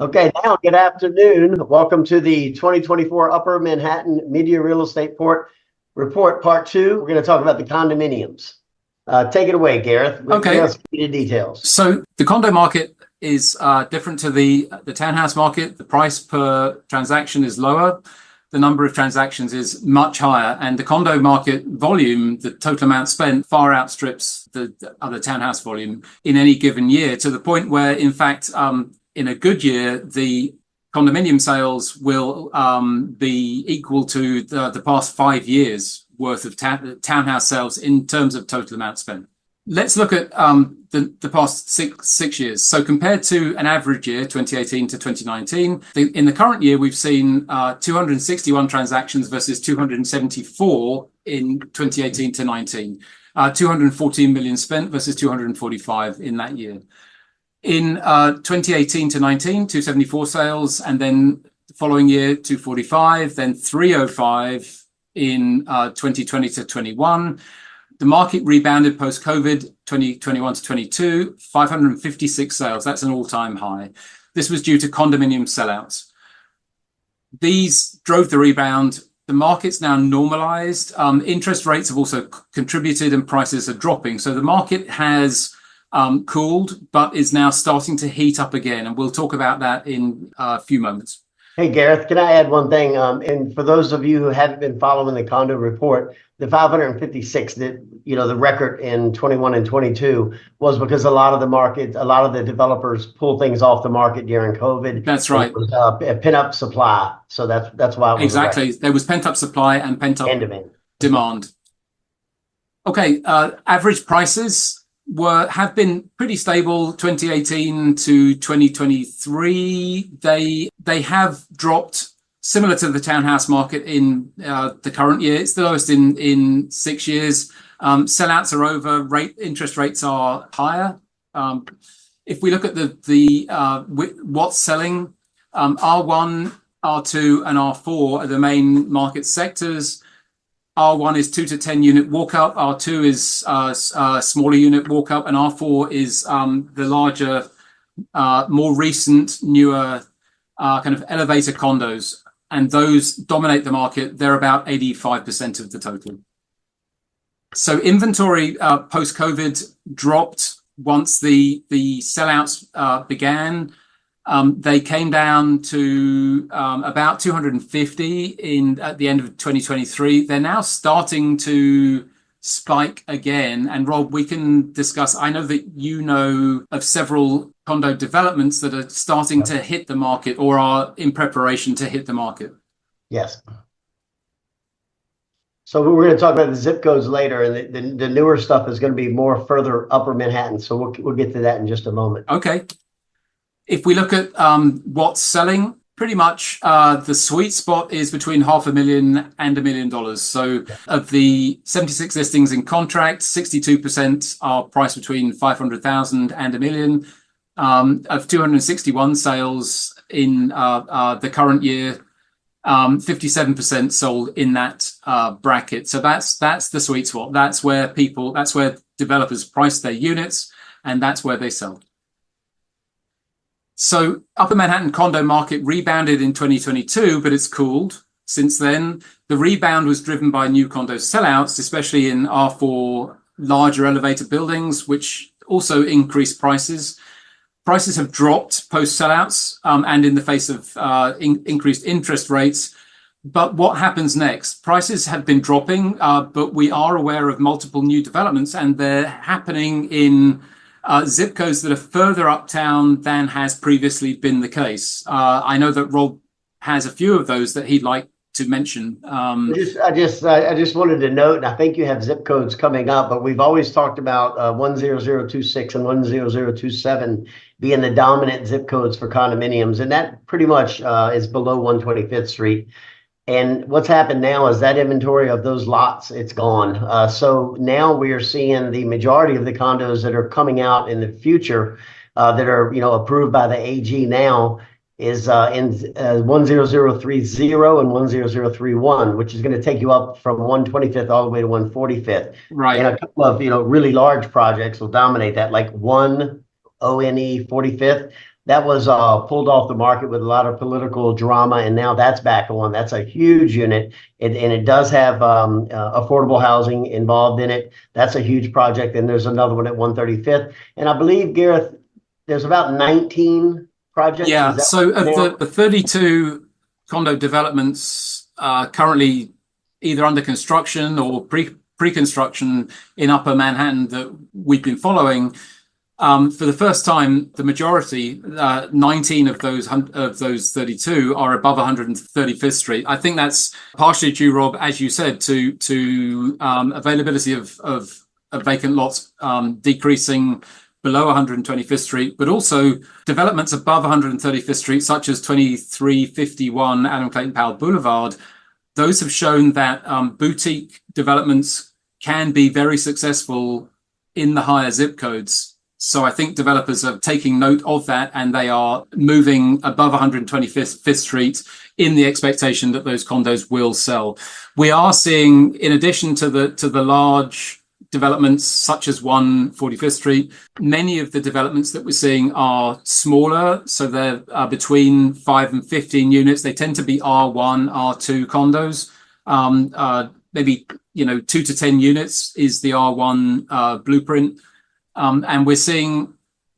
Okay, now good afternoon. Welcome to the 2024 Upper Manhattan Midyear Real Estate Report Part 2. We're going to talk about the condominiums. Take it away, Gareth. Okay. Give us the details. So the condo market is different to the townhouse market. The price per transaction is lower. The number of transactions is much higher, and the condo market volume, the total amount spent, far outstrips the other townhouse volume in any given year, to the point where, in fact, in a good year, the condominium sales will be equal to the past 5 years worth of townhouse sales in terms of total amount spent. Let's look at the past six years. So compared to an average year, 2018 to 2019, in the current year, we've seen 261 transactions versus 274 in 2018 to 19. 214 million spent versus 245 in that year. In 2018 to 19, 274 sales, and then the following year, 245, then 305 in 2020 to 21. The market rebounded post-COVID, 2021 to 22, 556 sales. That's an all-time high. This was due to condominium sellouts. These drove the rebound. The market's now normalized. Interest rates have also contributed and prices are dropping. So the market has cooled, but is now starting to heat up again. And we'll talk about that in a few moments. Hey, Gareth, can I add one thing? And for those of you who haven't been following the condo report, the 556, the record in 21 and 22 was because a lot of the developers pulled things off the market during COVID. That's right. It was a pent-up supply. So that's why it was exactly. There was pent-up supply and pent-up demand. Okay, average prices have been pretty stable 2018 to 2023. They have dropped similar to the townhouse market in the current year. It's the lowest in 6 years. Sellouts are over. Interest rates are higher. If we look at what's selling, R1, R2, and R4 are the main market sectors. R1 is 2 to 10 unit walk up. R2 is smaller unit walk up, and R4 is the larger, more recent, newer kind of elevator condos, and those dominate the market. They're about 85% of the total. So inventory post-COVID dropped once the sellouts began. They came down to about 250 at the end of 2023. They're now starting to spike again. And Rob, we can discuss. I know that you know of several condo developments that are starting to hit the market or are in preparation to hit the market. Yes. So we're going to talk about the zip codes later, and the newer stuff is going to be more further upper Manhattan. So we'll get to that in just a moment. Okay. If we look at what's selling, pretty much the sweet spot is between $500,000 and $1 million. So of the 76 listings in contract, 62% are priced between $500,000 and $1 million. Of 261 sales in the current year, 57% sold in that bracket. So that's the sweet spot. That's where developers price their units, and that's where they sell. So Upper Manhattan condo market rebounded in 2022, but it's cooled since then. The rebound was driven by new condo sellouts, especially in R4 larger elevator buildings, which also increased prices. Prices have dropped post sellouts and in the face of increased interest rates. But what happens next? Prices have been dropping, but we are aware of multiple new developments, and they're happening in zip codes that are further uptown than has previously been the case. I know that Rob has a few of those that he'd like to mention. I just wanted to note, and I think you have zip codes coming up, but we've always talked about 10026 and 10027 being the dominant zip codes for condominiums, and that pretty much is below 125th Street. And what's happened now is that inventory of those lots, it's gone. So now we are seeing the majority of the condos that are coming out in the future that are, approved by the AG now is in 10030 and 10031, which is going to take you up from 125th all the way to 145th. Right. And a couple of, really large projects will dominate that, like one ONE 45th. That was pulled off the market with a lot of political drama, and now that's back on. That's a huge unit, and it does have affordable housing involved in it. That's a huge project, and there's another one at 135th. And I believe, Gareth, there's about 19 projects. Yeah, so of the 32 condo developments currently either under construction or pre-construction in Upper Manhattan that we've been following, for the first time, the majority, 19 of those 32 are above 135th Street. I think that's partially due, Rob, as you said, to availability of vacant lots decreasing below 125th Street, but also developments above 135th Street, such as 2351 Adam Clayton Powell Boulevard. Those have shown that boutique developments can be very successful in the higher zip codes. So I think developers are taking note of that, and they are moving above 125th Street in the expectation that those condos will sell. We are seeing, in addition to the large developments such as 145th Street, many of the developments that we're seeing are smaller. So they're between 5 and 15 units. They tend to be R1, R2 condos. Maybe 2 to 10 units is the R1 blueprint. And we're seeing,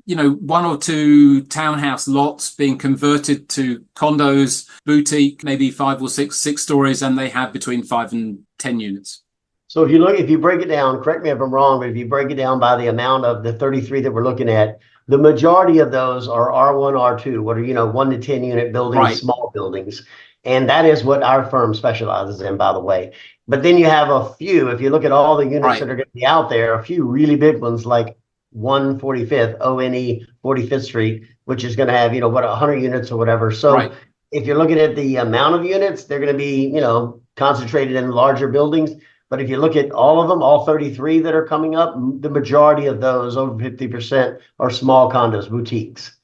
1 or 2 townhouse lots being converted to condos, boutique, maybe 5 or 6 stories, and they have between 5 and 10 units. So if you break it down, correct me if I'm wrong, but if you break it down by the amount of the 33 that we're looking at, the majority of those are R1, R2, what are, 1 to 10 unit buildings, right. Small buildings. And that is what our firm specializes in, by the way. But then you have a few, if you look at all the units right. that are going to be out there, a few really big ones like 145th, ONE 45th Street, which is going to have, 100 units or whatever. So right. if you're looking at the amount of units, they're going to be, concentrated in larger buildings. But if you look at all of them, all 33 that are coming up, the majority of those, over 50%, are small condos, boutiques.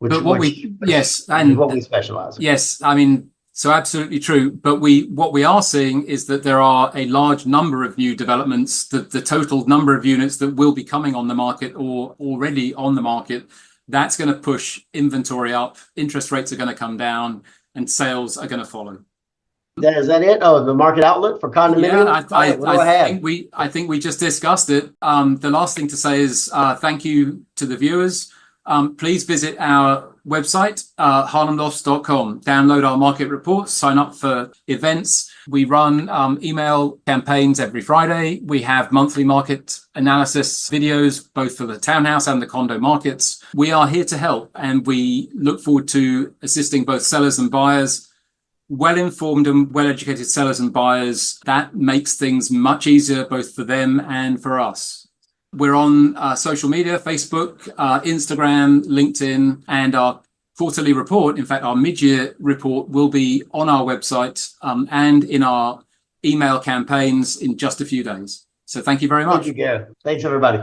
And what we specialize in. Yes, I mean, so absolutely true. But what we are seeing is that there are a large number of new developments. The total number of units that will be coming on the market or already on the market, that's going to push inventory up. Interest rates are going to come down, and sales are going to follow. Is that it? Oh, the market outlook for condominiums? Yeah, I think we just discussed it. The last thing to say is thank you to the viewers. Please visit our website, harlemlofts.com. Download our market reports, sign up for events. We run email campaigns every Friday. We have monthly market analysis videos, both for the townhouse and the condo markets. We are here to help, and we look forward to assisting both sellers and buyers. Well-informed and well-educated sellers and buyers. That makes things much easier both for them and for us. We're on social media, Facebook, Instagram, LinkedIn, and our quarterly report, in fact, our mid-year report, will be on our website and in our email campaigns in just a few days. So thank you very much. Thank you, Gareth. Thanks, everybody.